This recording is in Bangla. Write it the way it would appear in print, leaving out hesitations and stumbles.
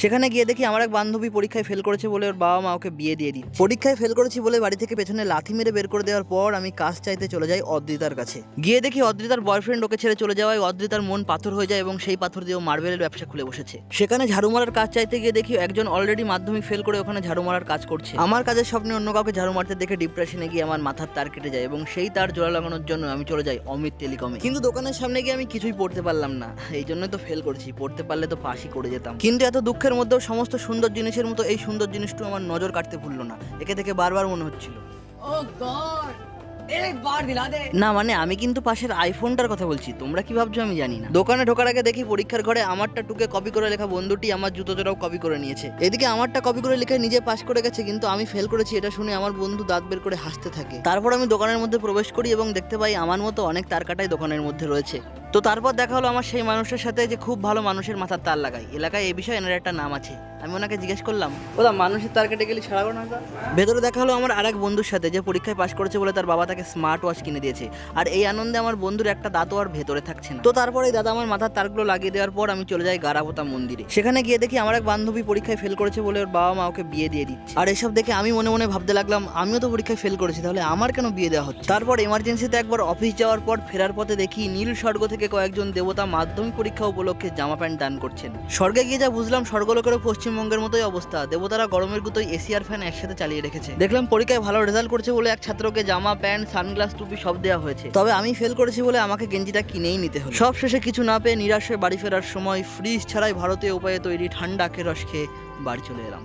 সেখানে গিয়ে দেখি আমার এক বান্ধবী পরীক্ষায় ফেল করেছে বলে ওর বাবা মা ওকে বিয়ে দিয়ে দিচ্ছে। পরীক্ষায় ফেল করেছি বলে বাড়ি থেকে পেছনে লাথি মেরে বের করে দেওয়ার পর আমি কাজ চাইতে চলে যাই অদ্রিতার কাছে। গিয়ে দেখি অদ্রিতার বয়ফ্রেন্ড ওকে ছেড়ে চলে যাওয়ায় অদ্রিতার মন পাথর হয়ে যায় এবং সেই পাথর দিয়ে ও মার্বেলের ব্যবসা খুলে বসেছে। সেখানে ঝাড়ু মারার কাজ চাইতে গিয়ে দেখি একজন অলরেডি মাধ্যমিক ফেল করে ওখানে ঝাড়ু মারার কাজ করছে। আমার কাজের স্বপ্নে অন্য কাউকে ঝাড়ু মারতে দেখে ডিপ্রেশনে গিয়ে আমার মাথার তার কেটে যায় এবং সেই তার জোড়া লাগানোর জন্য আমি চলে যাই অমিত টেলিকমে। কিন্তু দোকানের সামনে গিয়ে আমি কিছুই পড়তে পারলাম না, এই জন্যই তো ফেল করছি। পড়তে পারলে তো পাশই করে যেতাম। কিন্তু এত দুঃখের মধ্যেও সমস্ত সুন্দর জিনিসের মতো এই সুন্দর জিনিসটা আমার নজর কাটতে ভুললো না। একে থেকে বারবার মনে হচ্ছিল না, মানে আমি কিন্তু পাশের আইফোনটার কথা বলছি, তোমরা কি ভাবছো আমি জানি না। দোকানে ঢোকার আগে দেখি পরীক্ষার ঘরে আমারটা টুকে কপি করে লেখা বন্ধুটি আমার জুতো জোড়াও কপি করে নিয়েছে। এদিকে আমারটা কপি করে লিখে নিজে পাস করে গেছে, কিন্তু আমি ফেল করেছি এটা শুনে আমার বন্ধু দাঁত বের করে হাসতে থাকে। তারপর আমি দোকানের মধ্যে প্রবেশ করি এবং দেখতে পাই আমার মতো অনেক তার কাটাই দোকানের মধ্যে রয়েছে। তো তারপর দেখা হলো আমার সেই মানুষের সাথে যে খুব ভালো মানুষের মাথার তার লাগায়। এলাকায় এই বিষয়ে এনার একটা নাম আছে। আমি ওনাকে জিজ্ঞেস করলাম, ওদা মানুষের তার কেটে গেলে ছাড়াবো না? ভেতরে দেখা হলো আমার আরেক বন্ধুর সাথে যে পরীক্ষায় পাশ করেছে বলে তার বাবা তাকে স্মার্ট ওয়াচ কিনে দিয়েছে। আর এই আনন্দে আমার বন্ধুর একটা দাঁতও আর ভেতরে থাকছে না। তো তারপরে দাদা আমার মাথার তারগুলো লাগিয়ে দেওয়ার পর আমি চলে যাই গারাপোতা মন্দিরে। সেখানে গিয়ে দেখি আমার এক বান্ধবী পরীক্ষায় ফেল করেছে বলে ওর বাবা মা ওকে বিয়ে দিয়ে দিচ্ছে। আর এসব দেখে আমি মনে মনে ভাবতে লাগলাম, আমিও তো পরীক্ষায় ফেল করেছি, তাহলে আমার কেন বিয়ে দেওয়া হচ্ছে? তারপর এমার্জেন্সিতে একবার অফিস যাওয়ার পর ফেরার পথে দেখি নীল স্বর্গ থেকে কয়েকজন দেবতা মাধ্যমিক পরীক্ষা উপলক্ষে জামা প্যান্ট দান করছেন। স্বর্গে গিয়ে যা বুঝলাম, স্বর্গলোকেরও পশ্চিমবঙ্গের মতোই অবস্থা। দেবতারা গরমের গুতোয় এসি আর ফ্যান একসাথে চালিয়ে রেখেছে। দেখলাম পরীক্ষায় ভালো রেজাল্ট করেছে বলে এক ছাত্রকে জামা প্যান্ট সানগ্লাস টুপি সব দেওয়া হয়েছে। তবে আমি ফেল করেছি বলে আমাকে গেঞ্জিটা কিনেই নিতে হলো। সব শেষে কিছু না পেয়ে নিরাশ হয়ে বাড়ি ফেরার সময় ফ্রিজ ছাড়াই ভারতীয় উপায়ে তৈরি ঠান্ডা আখের রস খেয়ে বাড়ি চলে এলাম।